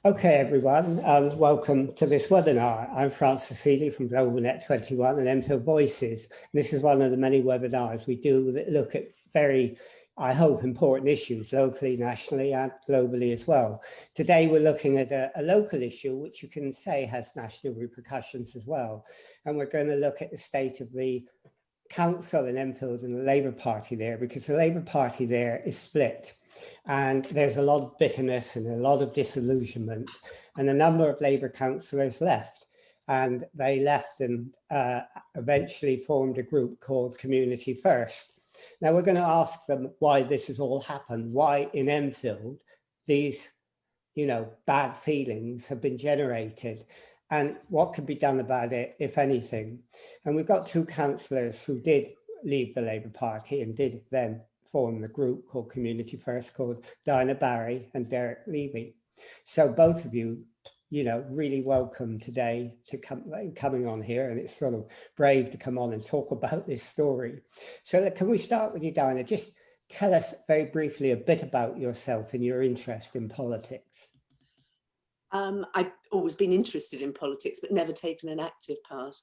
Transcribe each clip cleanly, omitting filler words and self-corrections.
Okay, everyone, welcome to this webinar. I'm Francis Seeley from GlobalNet 21 and Enfield Voices. This is one of the many webinars we do that look at very, I hope, important issues locally, nationally and globally as well. Today we're looking at a local issue which you can say has national repercussions as well. And we're going to look at the state of the council in Enfield and the Labour Party there, because the Labour Party there is split. And there's a lot of bitterness and a lot of disillusionment, and a number of Labour councillors left, and they left and eventually formed a group called Community First. Now we're going to ask them why this has all happened, why in Enfield these, bad feelings have been generated, and what could be done about it, if anything. And we've got two councillors who did leave the Labour Party and did then form the group called Community First, called Dinah and Levy. So both of you, really welcome today to coming on here, and it's sort of brave to come on and talk about this story. So can we start with you, Dinah? Just tell us very briefly a bit about yourself and your interest in politics. I've always been interested in politics, but never taken an active part.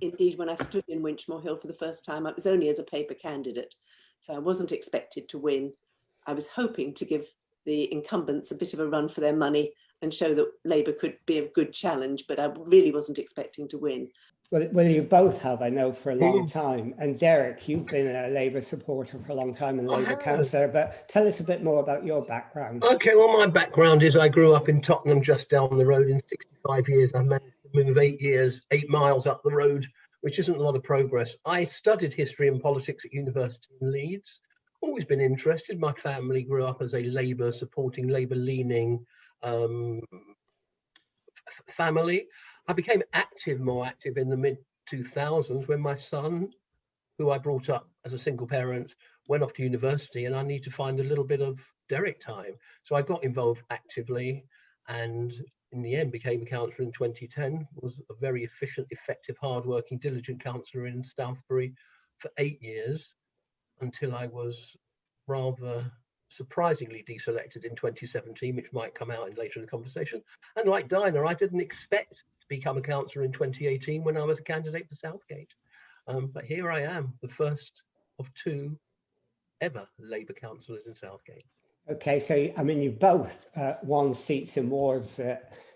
Indeed, when I stood in Winchmore Hill for the first time, I was only as a paper candidate, so I wasn't expected to win. I was hoping to give the incumbents a bit of a run for their money and show that Labour could be a good challenge, but I really wasn't expecting to win. Well, you both have, I know, for a long time. And Derek, you've been a Labour supporter for a long time and Labour councillor, but tell us a bit more about your background. Okay, well, my background is I grew up in Tottenham, just down the road. In 65 years, I managed to move 8 miles up the road, which isn't a lot of progress. I studied history and politics at university in Leeds. Always been interested. My family grew up as a Labour supporting, Labour leaning family. I became more active in the mid-2000s when my son, who I brought up as a single parent, went off to university, and I need to find a little bit of Derek time. So I got involved actively, and in the end became a councillor in 2010, was a very efficient, effective, hard-working, diligent councillor in Southbury for 8 years, until I was rather surprisingly deselected in 2017, which might come out later in the conversation. And like Dinah, I didn't expect to become a councillor in 2018 when I was a candidate for Southgate. But here I am, the first of 2 ever Labour councillors in Southgate. Okay, so you both won seats in wards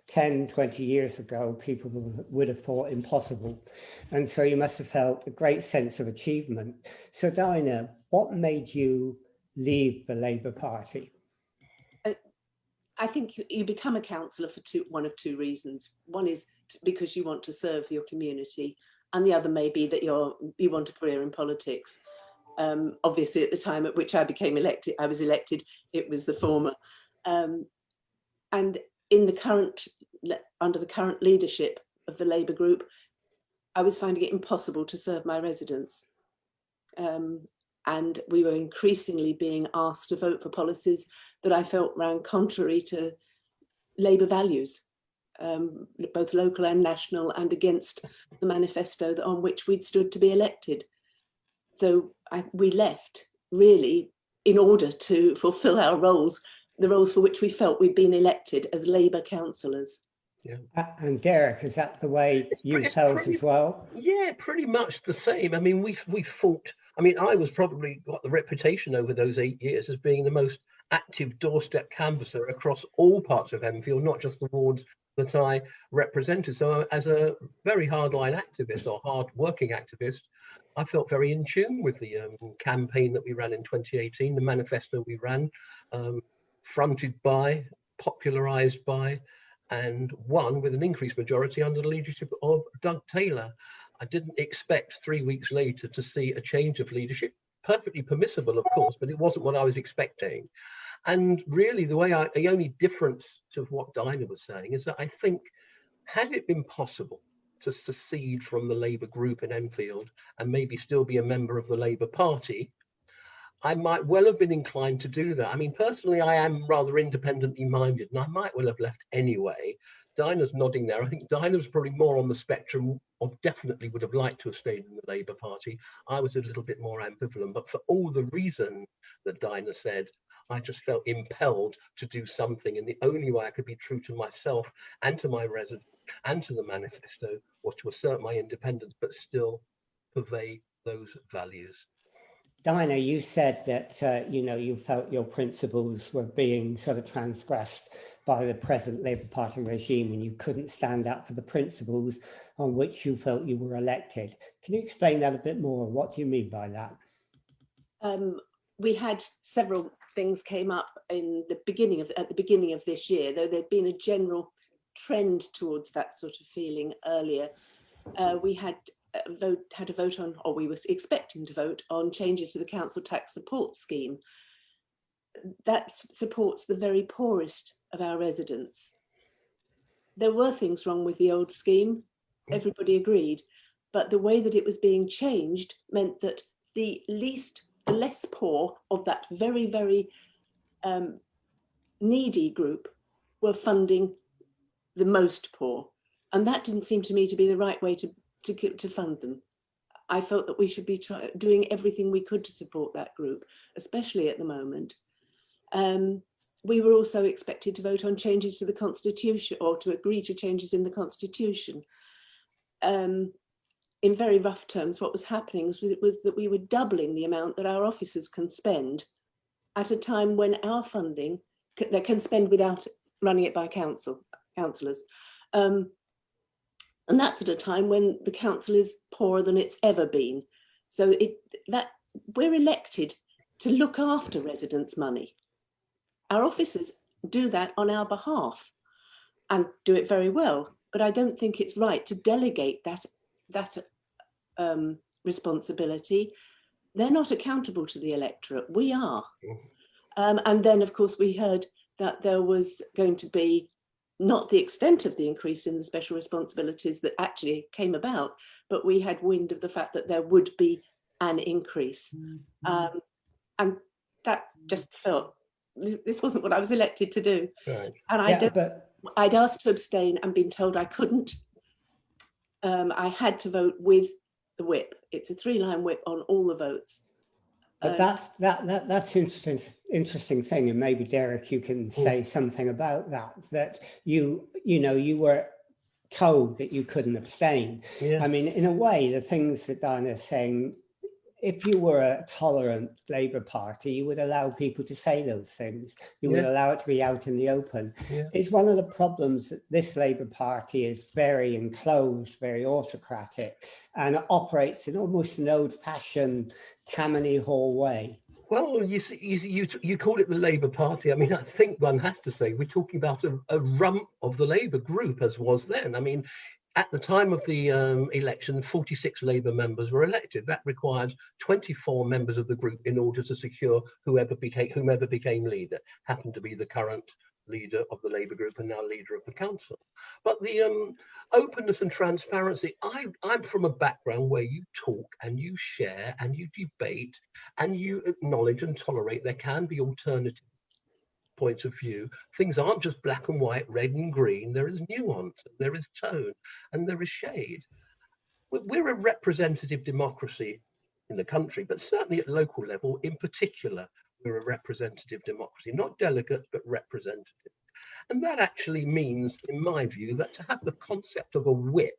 10, 20 years ago, people would have thought impossible. And so you must have felt a great sense of achievement. So Dinah, what made you leave the Labour Party? I think you become a councillor for one of two reasons. One is because you want to serve your community, and the other may be that you want a career in politics. Obviously, at the time at which I was elected, it was the former. And in under the current leadership of the Labour group, I was finding it impossible to serve my residents. And we were increasingly being asked to vote for policies that I felt ran contrary to Labour values, both local and national, and against the manifesto on which we'd stood to be elected. So we left, really, in order to fulfil our roles, the roles for which we felt we'd been elected as Labour councillors. Yeah. And Derek, is that the way you felt as well? Yeah, pretty much the same. We fought. I was probably got the reputation over those 8 years as being the most active doorstep canvasser across all parts of Enfield, not just the wards that I represented. So as a very hardline activist or hard-working activist, I felt very in tune with the campaign that we ran in 2018, the manifesto we ran, fronted by, popularised by, and won with an increased majority under the leadership of Doug Taylor. I didn't expect 3 weeks later to see a change of leadership, perfectly permissible, of course, but it wasn't what I was expecting. And really, the only difference to what Dinah was saying is that I think, had it been possible to secede from the Labour group in Enfield and maybe still be a member of the Labour Party, I might well have been inclined to do that. Personally, I am rather independently minded, and I might well have left anyway. Dinah's nodding there. I think Dinah was probably more on the spectrum of definitely would have liked to have stayed in the Labour Party. I was a little bit more ambivalent, but for all the reasons that Dinah said, I just felt impelled to do something, and the only way I could be true to myself and to my residents and to the manifesto was to assert my independence, but still purvey those values. Dinah, you said that you felt your principles were being sort of transgressed by the present Labour Party regime, and you couldn't stand up for the principles on which you felt you were elected. Can you explain that a bit more? What do you mean by that? We had several things came up in the beginning of this year, though there'd been a general trend towards that sort of feeling earlier. We had a vote on, or we were expecting to vote on, changes to the council tax support scheme. That supports the very poorest of our residents. There were things wrong with the old scheme, everybody agreed, but the way that it was being changed meant that the less poor of that very, very needy group were funding the most poor. And that didn't seem to me to be the right way to fund them. I felt that we should be doing everything we could to support that group, especially at the moment. We were also expected to vote on changes to the Constitution, or to agree to changes in the Constitution. In very rough terms, what was happening was that we were doubling the amount that our officers can spend at a time when our funding, they can spend without running it by councillors. And that's at a time when the council is poorer than it's ever been. So we're elected to look after residents' money. Our officers do that on our behalf and do it very well. But I don't think it's right to delegate that responsibility. They're not accountable to the electorate. We are. And then, of course, we heard that there was going to be not the extent of the increase in the special responsibilities that actually came about, but we had wind of the fact that there would be an increase. And that just felt, this wasn't what I was elected to do. Right. And I'd asked to abstain and been told I couldn't. I had to vote with the whip. It's a 3-line whip on all the votes. But that's interesting thing, and maybe Derek, you can say something about that. That you were told that you couldn't abstain. Yeah. I mean, in a way, the things that Dinah is saying, if you were a tolerant Labour Party, you would allow people to say those things. You would allow it to be out in the open. Yeah. It's one of the problems that this Labour Party is very enclosed, very autocratic, and operates in almost an old-fashioned Tammany Hall way. Well, you call it the Labour Party. I mean, I think one has to say we're talking about a rump of the Labour group, as was then. I mean, at the time of the election, 46 Labour members were elected. That required 24 members of the group in order to secure whomever became leader. Happened to be the current leader of the Labour group and now leader of the council. But the openness and transparency, I'm from a background where you talk and you share and you debate and you acknowledge and tolerate there can be alternative points of view. Things aren't just black and white, red and green. There is nuance, there is tone, and there is shade. We're a representative democracy in the country, but certainly at local level in particular, we're a representative democracy, not delegates, but representative. And that actually means, in my view, that to have the concept of a whip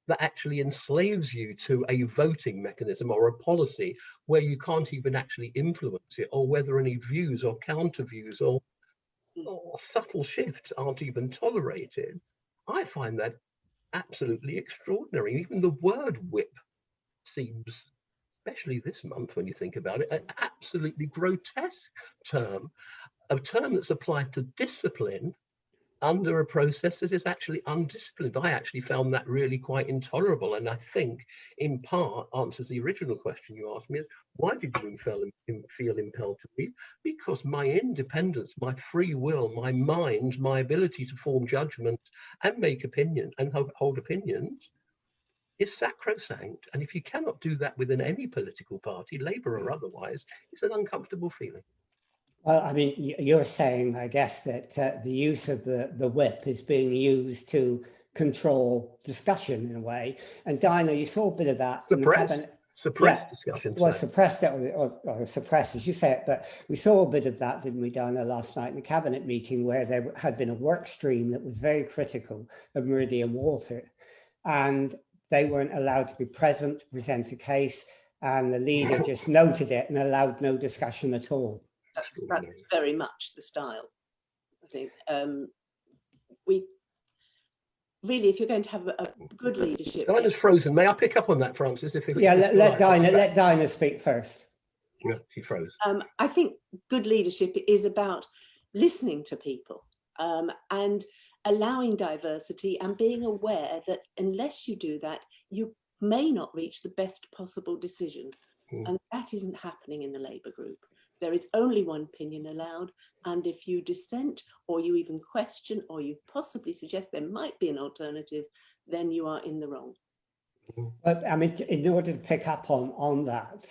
that actually enslaves you to a voting mechanism or a policy where you can't even actually influence it, or whether any views or counter views or subtle shifts aren't even tolerated, I find that absolutely extraordinary. Even the word whip seems, especially this month when you think about it, an absolutely grotesque term, a term that's applied to discipline under a process that is actually undisciplined. I actually found that really quite intolerable, and I think in part answers the original question you asked me, is why did you feel impelled to leave? Because my independence, my free will, my mind, my ability to form judgment and make opinion and hold opinions is sacrosanct. And if you cannot do that within any political party, Labour or otherwise, it's an uncomfortable feeling. Well, I mean, you're saying, I guess, that the use of the whip is being used to control discussion in a way. And Dinah, you saw a bit of that in the cabinet. suppressed discussion. Well, suppressed it or suppressed, as you say it, but we saw a bit of that, didn't we, Dinah, last night in the cabinet meeting, where there had been a work stream that was very critical of Meridian Water, and they weren't allowed to be present to present a case, and the leader just noted it and allowed no discussion at all. That's very much the style, I think. We really, if you're going to have a good leadership. Dinah's frozen. May I pick up on that, Francis? Let Dinah speak first. Yeah, she froze. I think good leadership is about listening to people and allowing diversity and being aware that unless you do that, you may not reach the best possible decision. And that isn't happening in the Labour group. There is only one opinion allowed, and if you dissent or you even question or you possibly suggest there might be an alternative, then you are in the wrong. But I mean, in order to pick up on that,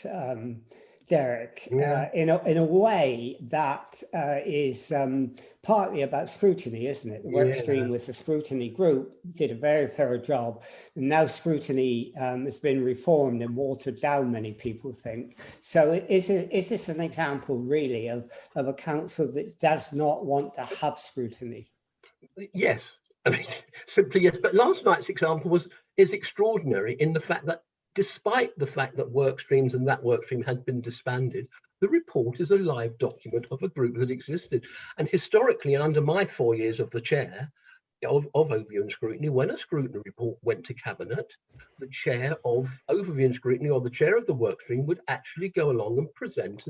Derek, in a way that is partly about scrutiny, isn't it? The work stream with the scrutiny group did a very thorough job, and now scrutiny has been reformed and watered down, many people think. So is this an example really of a council that does not want to have scrutiny? Yes, I mean, simply yes. But last night's example is extraordinary in the fact that despite the fact that work streams and that work stream had been disbanded, the report is a live document of a group that existed. And historically, and under my 4 years of the chair of overview and scrutiny, when a scrutiny report went to cabinet, the chair of overview and scrutiny or the chair of the work stream would actually go along and present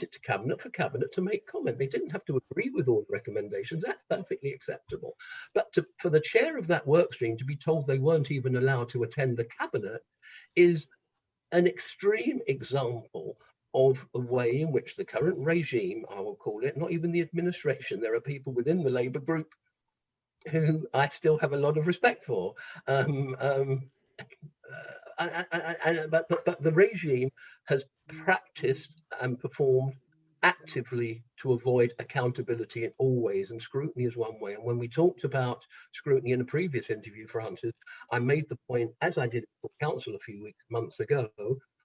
it to cabinet for cabinet to make comment. They didn't have to agree with all the recommendations. That's perfectly acceptable. But for the chair of that work stream to be told they weren't even allowed to attend the cabinet is an extreme example of the way in which the current regime, I will call it, not even the administration, there are people within the Labour group who I still have a lot of respect for. But the regime has practiced and performed actively to avoid accountability in all ways, and scrutiny is one way. And when we talked about scrutiny in a previous interview, Francis, I made the point, as I did for council a few months ago,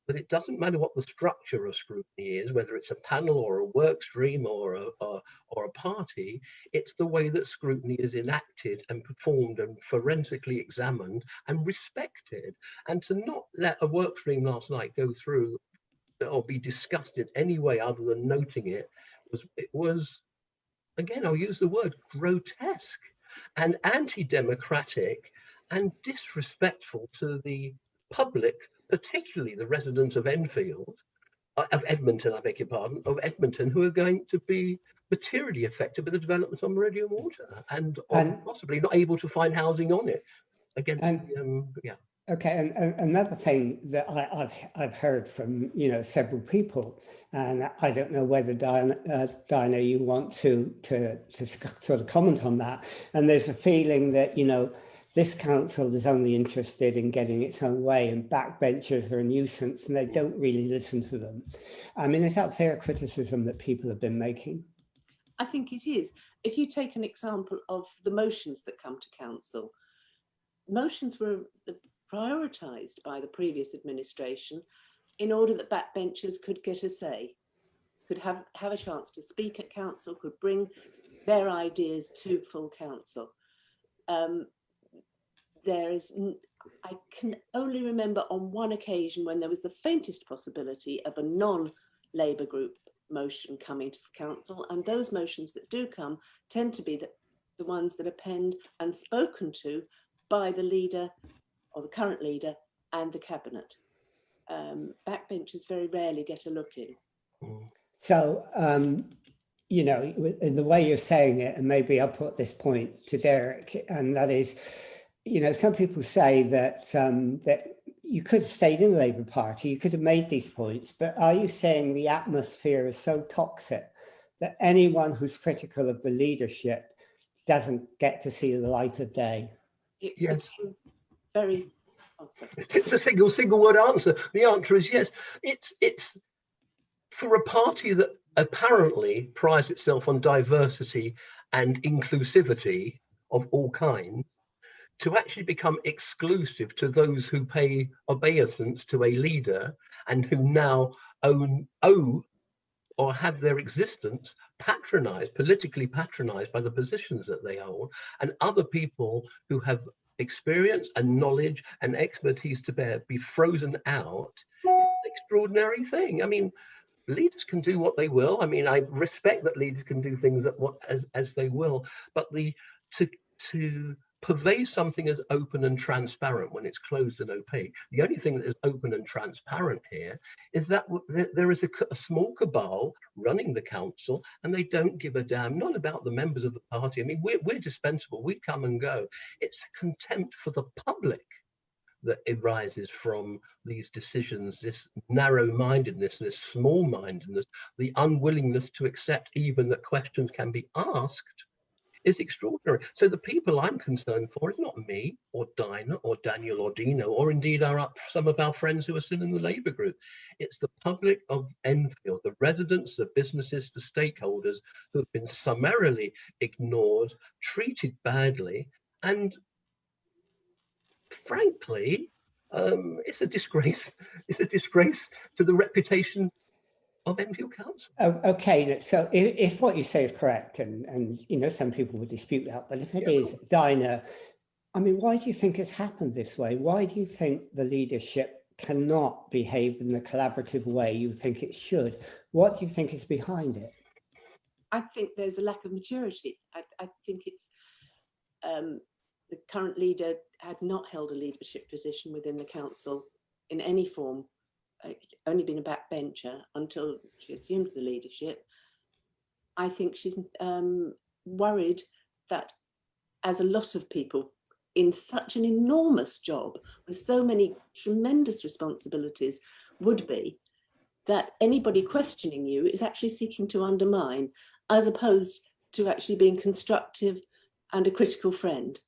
that it doesn't matter what the structure of scrutiny is, whether it's a panel or a work stream or a party, it's the way that scrutiny is enacted and performed and forensically examined and respected. And to not let a work stream last night go through or be discussed in any way other than noting it was, again, I'll use the word grotesque and anti-democratic and disrespectful to the public, particularly the residents of Enfield, of Edmonton, I beg your pardon, of Edmonton, who are going to be materially affected by the developments on Meridian Water and possibly not able to find housing on it. Okay, and another thing that I've heard from several people, and I don't know whether Dinah, you want to sort of comment on that. And there's a feeling that this council is only interested in getting its own way, and backbenchers are a nuisance, and they don't really listen to them. I mean, is that fair criticism that people have been making? I think it is. If you take an example of the motions that come to council, motions were prioritised by the previous administration in order that backbenchers could get a say, could have a chance to speak at council, could bring their ideas to full council. I can only remember on one occasion when there was the faintest possibility of a non-Labour group motion coming to council, and those motions that do come tend to be the ones that are penned and spoken to by the leader or the current leader and the cabinet. Backbenchers very rarely get a look in. So, in the way you're saying it, and maybe I'll put this point to Derek, and that is, some people say that that you could have stayed in the Labour Party, you could have made these points, but are you saying the atmosphere is so toxic that anyone who's critical of the leadership doesn't get to see the light of day? Yes. It's a single word answer. The answer is yes. It's for a party that apparently prides itself on diversity and inclusivity of all kinds, to actually become exclusive to those who pay obeisance to a leader and who now owe or have their existence patronized, politically patronized by the positions that they hold, and other people who have experience and knowledge and expertise to bear be frozen out, is an extraordinary thing. I mean, leaders can do what they will. I mean, I respect that leaders can do things as they will, but to purvey something as open and transparent when it's closed and opaque. The only thing that is open and transparent here is that there is a small cabal running the council, and they don't give a damn, not about the members of the party. I mean, we're dispensable, we come and go. It's contempt for the public that arises from these decisions, this narrow-mindedness, this small-mindedness, the unwillingness to accept even that questions can be asked, is extraordinary. So the people I'm concerned for is not me or Dinah or Daniel or Dino, or indeed some of our friends who are still in the Labour group. It's the public of Enfield, the residents, the businesses, the stakeholders who have been summarily ignored, treated badly, and frankly, it's a disgrace. It's a disgrace to the reputation of Enfield Council. Okay, so if what you say is correct, and you know, some people would dispute that, but if it is, Dinah, I mean, why do you think it's happened this way? Why do you think the leadership cannot behave in the collaborative way you think it should? What do you think is behind it? I think there's a lack of maturity. I think it's the current leader had not held a leadership position within the council in any form. Only been a backbencher until she assumed the leadership. I think she's worried that, as a lot of people in such an enormous job with so many tremendous responsibilities would be, that anybody questioning you is actually seeking to undermine, as opposed to actually being constructive and a critical friend,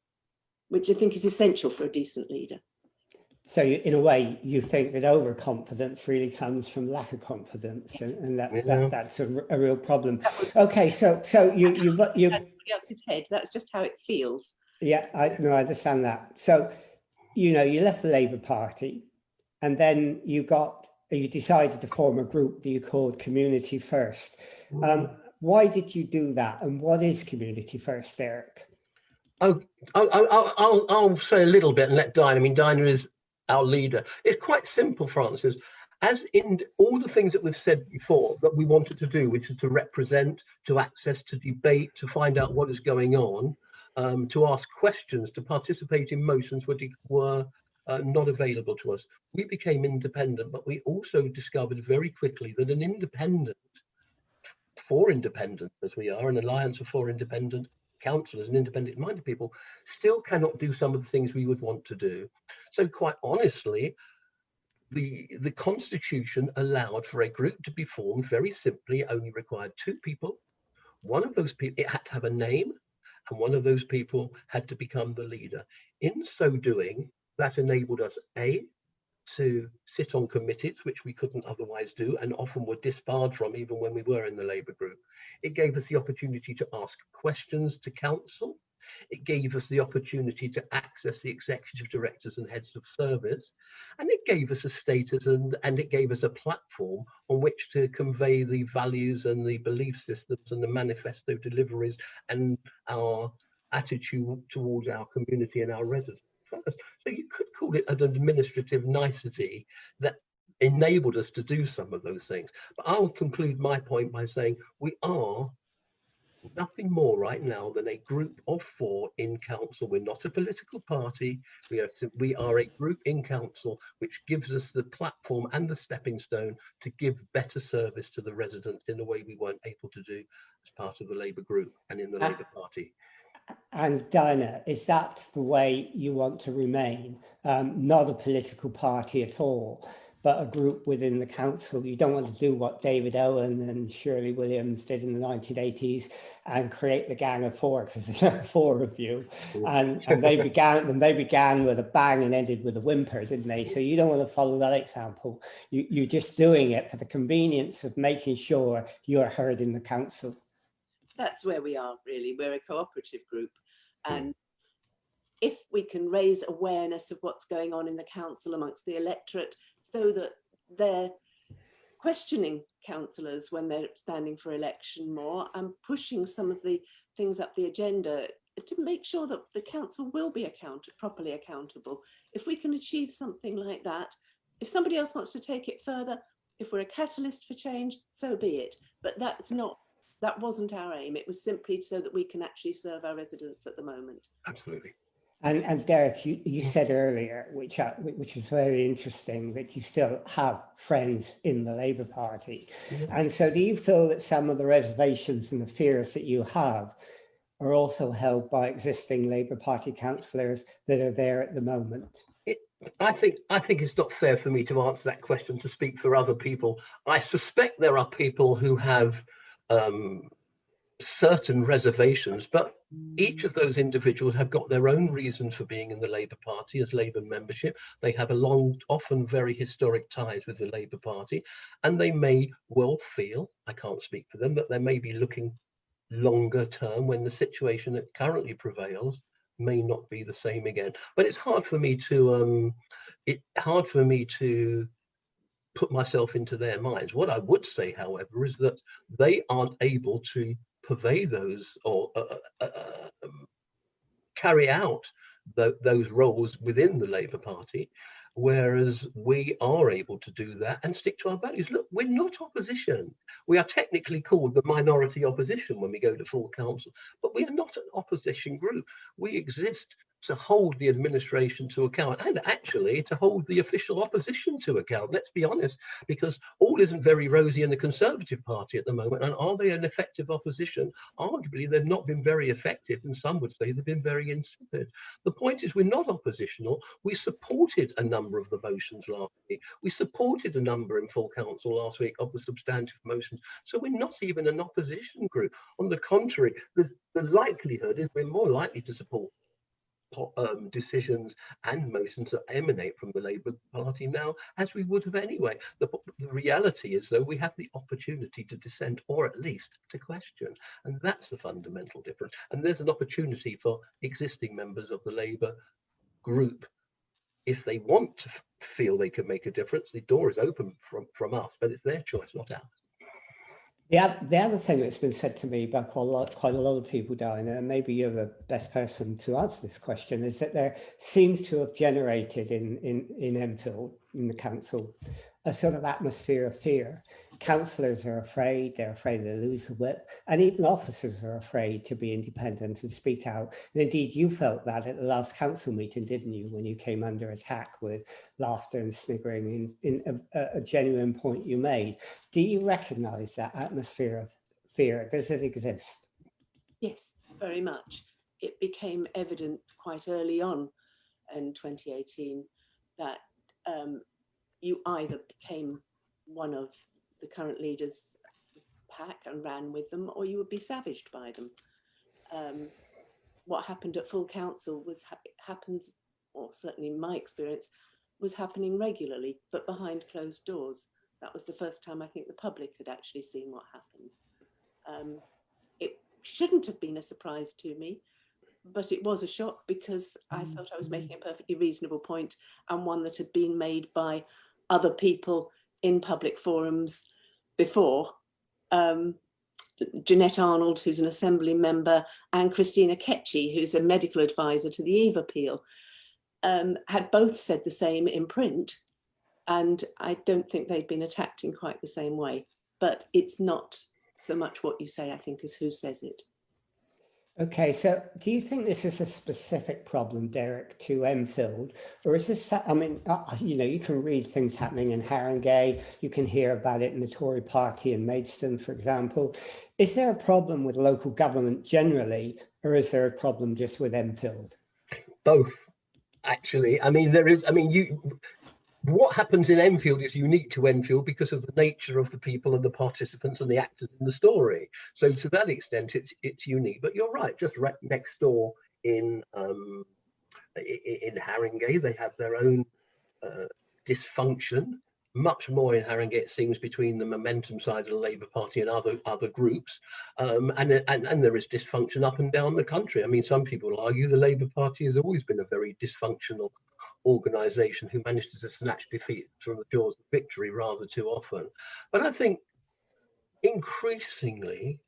which I think is essential for a decent leader. So in a way, you think that overconfidence really comes from lack of confidence, and that's a real problem. Okay, so you else's head. That's just how it feels. Yeah, I understand that. So, you know, you left the Labour Party, and then you decided to form a group that you called Community First. Why did you do that, and what is Community First, Eric? I'll say a little bit and let Dinah. I mean, Dinah is our leader. It's quite simple, Francis. As in all the things that we've said before that we wanted to do, which is to represent, to access, to debate, to find out what is going on, to ask questions, to participate in motions were not available to us. We became independent, but we also discovered very quickly that an independent, for independent as we are, an alliance of four independent councillors and independent-minded people, still cannot do some of the things we would want to do. So quite honestly, the Constitution allowed for a group to be formed very simply, only required two people. One of those people, it had to have a name, and one of those people had to become the leader. In so doing, that enabled us, A, to sit on committees, which we couldn't otherwise do, and often were disbarred from even when we were in the Labour group. It gave us the opportunity to ask questions to council. It gave us the opportunity to access the executive directors and heads of service. And it gave us a status and it gave us a platform on which to convey the values and the belief systems and the manifesto deliveries and our attitude towards our community and our residents first. So you could call it an administrative nicety that enabled us to do some of those things. But I'll conclude my point by saying we are nothing more right now than a group of four in council. We're not a political party. We are a group in council, which gives us the platform and the stepping stone to give better service to the residents in a way we weren't able to do as part of the Labour group and in the Labour Party. And Dinah, is that the way you want to remain? Not a political party at all, but a group within the council. You don't want to do what David Owen and Shirley Williams did in the 1980s and create the Gang of Four, because there's four of you. And they began with a bang and ended with a whimper, didn't they? So you don't want to follow that example. You're just doing it for the convenience of making sure you're heard in the council. That's where we are, really. We're a cooperative group, and if we can raise awareness of what's going on in the council amongst the electorate, so that they're questioning councillors when they're standing for election more, and pushing some of the things up the agenda to make sure that the council will be properly accountable. If we can achieve something like that, if somebody else wants to take it further, if we're a catalyst for change, so be it. But that wasn't our aim. It was simply so that we can actually serve our residents at the moment. Absolutely. And Derek, you said earlier, which is very interesting, that you still have friends in the Labour Party. Yeah. And so do you feel that some of the reservations and the fears that you have are also held by existing Labour Party councillors that are there at the moment? I think it's not fair for me to answer that question, to speak for other people. I suspect there are people who have certain reservations, but each of those individuals have got their own reasons for being in the Labour Party as Labour membership. They have a long, often very historic ties with the Labour Party, and they may well feel, I can't speak for them, that they may be looking longer term when the situation that currently prevails may not be the same again. But it's hard for me to put myself into their minds. What I would say, however, is that they aren't able to purvey those or carry out those roles within the Labour Party, whereas we are able to do that and stick to our values. Look, we're not opposition. We are technically called the minority opposition when we go to full council, but we are not an opposition group. We exist to hold the administration to account, and actually to hold the official opposition to account. Let's be honest, because all isn't very rosy in the Conservative Party at the moment. And are they an effective opposition? Arguably, they've not been very effective, and some would say they've been very insipid. The point is, we're not oppositional. We supported a number of the motions last week. We supported a number in full council last week of the substantive motions. So we're not even an opposition group. On the contrary, the likelihood is we're more likely to support decisions and motions that emanate from the Labour Party now, as we would have anyway. The reality is, though, we have the opportunity to dissent, or at least to question, and that's the fundamental difference. And there's an opportunity for existing members of the Labour group, if they want to feel they can make a difference. The door is open from us, but it's their choice, not ours. The other thing that's been said to me by quite a lot of people, Dinah, and maybe you're the best person to answer this question, is that there seems to have generated in Enfield, in the council, a sort of atmosphere of fear. Councillors are afraid, they're afraid they lose the whip, and even officers are afraid to be independent and speak out. And indeed, you felt that at the last council meeting, didn't you, when you came under attack with laughter and sniggering in a genuine point you made. Do you recognise that atmosphere of fear? Does it exist? Yes, very much. It became evident quite early on in 2018 that you either became one of the current leaders' pack and ran with them, or you would be savaged by them. What happened at full council happened, or certainly in my experience, was happening regularly, but behind closed doors. That was the first time I think the public had actually seen what happens. It shouldn't have been a surprise to me, but it was a shock, because I felt I was making a perfectly reasonable point, and one that had been made by other people in public forums before. Jeanette Arnold, who's an Assembly member, and Christina Ketchy, who's a medical advisor to the Eve appeal, had both said the same in print, and I don't think they'd been attacked in quite the same way. But it's not so much what you say, I think, as who says it. Okay, so do you think this is a specific problem, Derek, to Enfield, or is this, I mean, you know, you can read things happening in Haringey, you can hear about it in the Tory party in Maidstone, for example. Is there a problem with local government generally, or is there a problem just with Enfield? Both, actually. I mean, there is, I mean, what happens in Enfield is unique to Enfield because of the nature of the people and the participants and the actors in the story. So to that extent, it's unique. But you're right, just right next door in Haringey, they have their own dysfunction much more in Harringay, it seems, between the momentum side of the Labour Party and other groups, and there is dysfunction up and down the country. I mean, some people argue the Labour Party has always been a very dysfunctional organisation who manages to snatch defeat from the jaws of victory rather too often. But I think increasingly,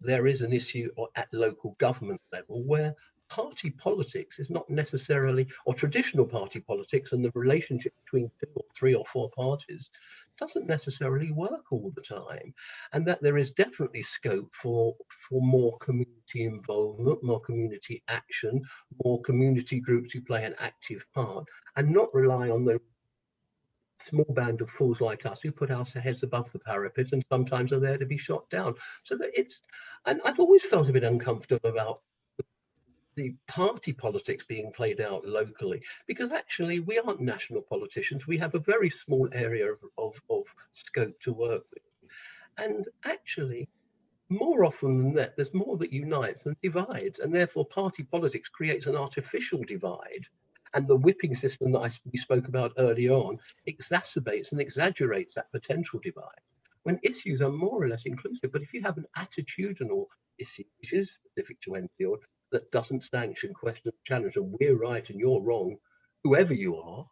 there is an issue at local government level where party politics is not necessarily, or traditional party politics and the relationship between 2 or 3 or 4 parties doesn't necessarily work all the time, and that there is definitely scope for more community involvement, more community action, more community groups who play an active part, and not rely on the small band of fools like us who put our heads above the parapet and sometimes are there to be shot down. So that and I've always felt a bit uncomfortable about the party politics being played out locally, because actually we aren't national politicians. We have a very small area of scope to work with. And actually, more often than that, there's more that unites than divides. And therefore, party politics creates an artificial divide. And the whipping system that we spoke about earlier on exacerbates and exaggerates that potential divide, when issues are more or less inclusive. But if you have an attitudinal issue, which is specific to Enfield, that doesn't sanction, question, challenge, and we're right and you're wrong, whoever you are,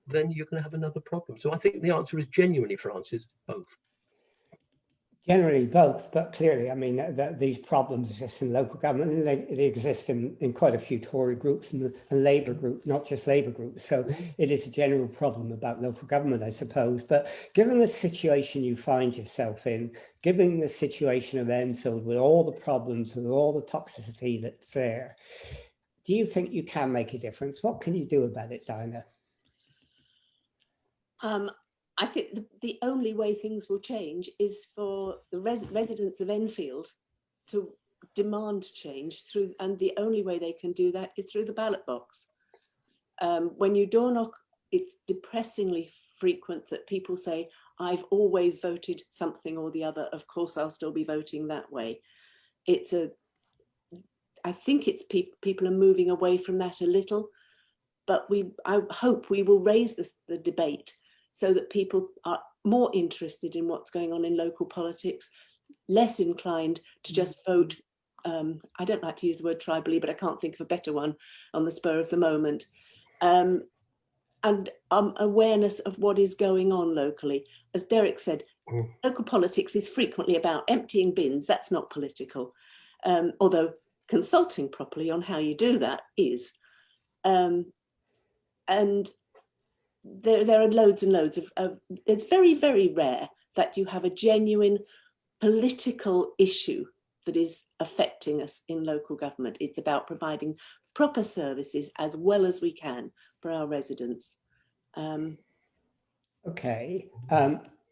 then you're going to have another problem. So I think the answer is genuinely, Francis, both. Generally both, but clearly, I mean, these problems exist in local government, and they exist in quite a few Tory groups and Labour groups, not just Labour groups. So it is a general problem about local government, I suppose. But given the situation you find yourself in, given the situation of Enfield with all the problems, with all the toxicity that's there, do you think you can make a difference? What can you do about it, Dinah? I think the only way things will change is for the residents of Enfield to demand change through, and the only way they can do that is through the ballot box. When you door knock, it's depressingly frequent that people say, I've always voted something or the other, of course I'll still be voting that way. I think it's people are moving away from that a little, but I hope we will raise the debate so that people are more interested in what's going on in local politics, less inclined to just vote. I don't like to use the word tribally, but I can't think of a better one on the spur of the moment. And awareness of what is going on locally. As Derek said, local politics is frequently about emptying bins. That's not political, although consulting properly on how you do that is. And there are loads and loads of it's very, very rare that you have a genuine political issue that is affecting us in local government. It's about providing proper services as well as we can for our residents. Okay,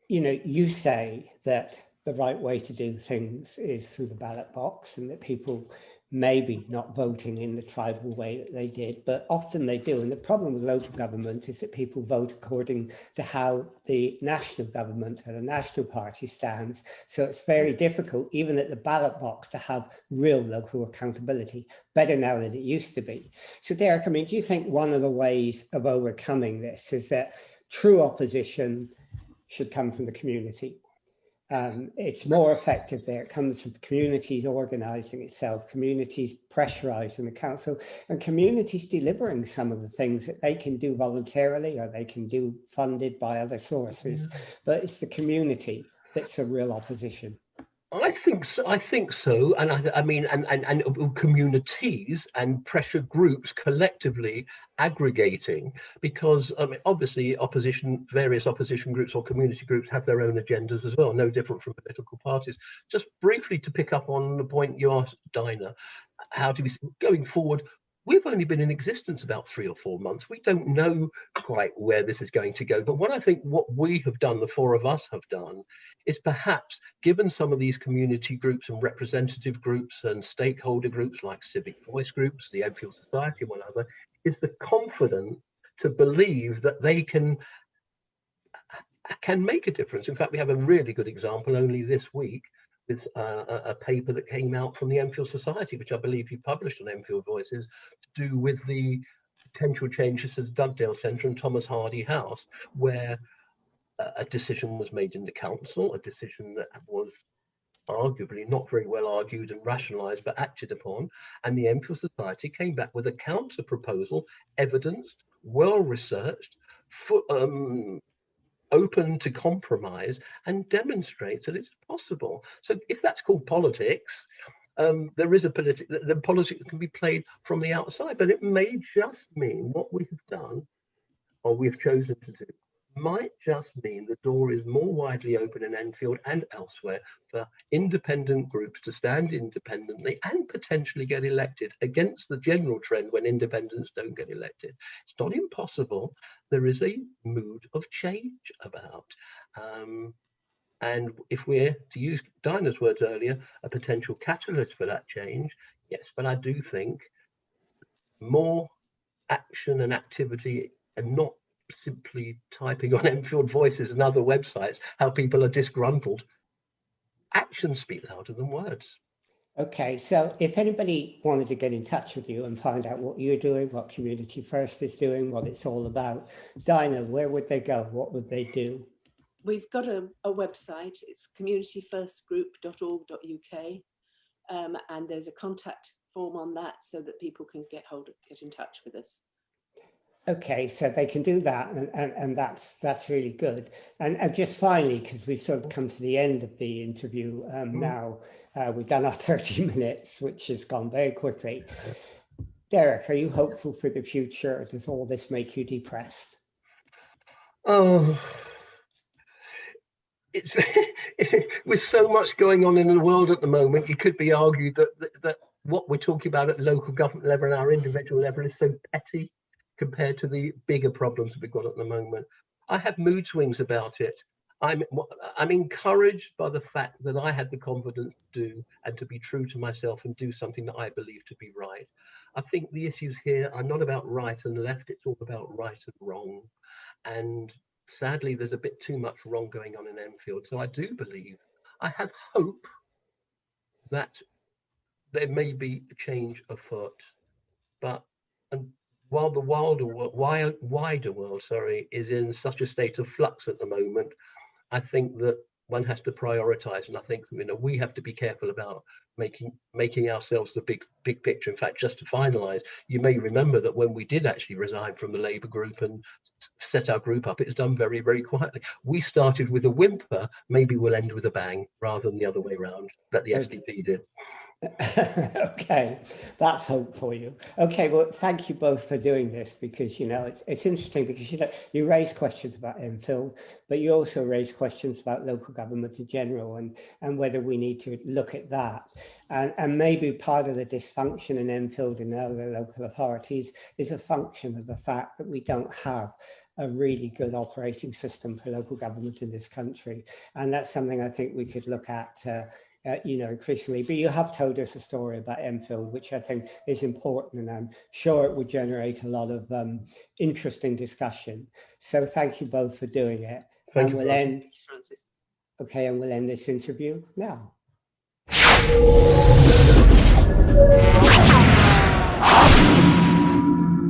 you know, you say that the right way to do things is through the ballot box, and that people maybe not voting in the tribal way that they did, but often they do. And the problem with local government is that people vote according to how the national government or the national party stands. So it's very difficult, even at the ballot box, to have real local accountability, better now than it used to be. So Derek, I mean, do you think one of the ways of overcoming this is that true opposition should come from the community? It's more effective there. It comes from communities organising itself, communities pressurising the council, and communities delivering some of the things that they can do voluntarily or they can do funded by other sources. But it's the community that's a real opposition. I think so, and I mean, and communities and pressure groups collectively aggregating, because I mean, obviously, various opposition groups or community groups have their own agendas as well, no different from political parties. Just briefly to pick up on the point you asked, Dinah, how do we going forward? We've only been in existence about 3 or 4 months. We don't know quite where this is going to go. But what I think what we have done, the 4 of us have done, is perhaps given some of these community groups and representative groups and stakeholder groups like civic voice groups, the Enfield Society and one other, is the confidence to believe that they can make a difference. In fact, we have a really good example only this week with a paper that came out from the Enfield Society, which I believe you published on Enfield Voices, to do with the potential changes to the Dugdale Centre and Thomas Hardy House, where a decision was made in the council, a decision that was arguably not very well argued and rationalised, but acted upon. And the Enfield Society came back with a counter proposal, evidenced, well researched, open to compromise, and demonstrates that it's possible. So if that's called politics, there is a the politics can be played from the outside, but it may just mean what we have done, or we've chosen to do, might just mean the door is more widely open in Enfield and elsewhere for independent groups to stand independently and potentially get elected against the general trend when independents don't get elected. It's not impossible. There is a mood of change about. And if we're, to use Dinah's words earlier, a potential catalyst for that change, yes, but I do think more action and activity, and not simply typing on Enfield Voices and other websites how people are disgruntled. Actions speak louder than words. Okay, so if anybody wanted to get in touch with you and find out what you're doing, what Community First is doing, what it's all about, Dinah, where would they go? What would they do? We've got a website. It's communityfirstgroup.org.uk, and there's a contact form on that so that people can get in touch with us. Okay, so they can do that, and that's really good. And just finally, because we've sort of come to the end of the interview now, we've done our 30 minutes, which has gone very quickly. Derek, are you hopeful for the future, or does all this make you depressed? Oh, it's with so much going on in the world at the moment, it could be argued that what we're talking about at local government level and our individual level is so petty compared to the bigger problems we've got at the moment. I have mood swings about it. I'm encouraged by the fact that I had the confidence to do and to be true to myself and do something that I believe to be right. I think the issues here are not about right and left, it's all about right and wrong. And sadly, there's a bit too much wrong going on in Enfield. So I do believe, I have hope that there may be a change afoot. But while the wider world, is in such a state of flux at the moment, I think that one has to prioritize, and I think we have to be careful about making ourselves the big picture. In fact, just to finalize, you may remember that when we did actually resign from the Labour group and set our group up, it was done very, very quietly. We started with a whimper, maybe we'll end with a bang, rather than the other way around that the SDP did. Okay, that's hope for you. Okay, well, thank you both for doing this, because it's interesting, because you raise questions about Enfield, but you also raise questions about local government in general, and whether we need to look at that, and maybe part of the dysfunction in Enfield and other local authorities is a function of the fact that we don't have a really good operating system for local government in this country, and that's something I think we could look at increasingly. But you have told us a story about Enfield, which I think is important, and I'm sure it would generate a lot of interesting discussion. So thank you both for doing it. Thank and you, we'll end. Francis. Okay, and we'll end this interview now.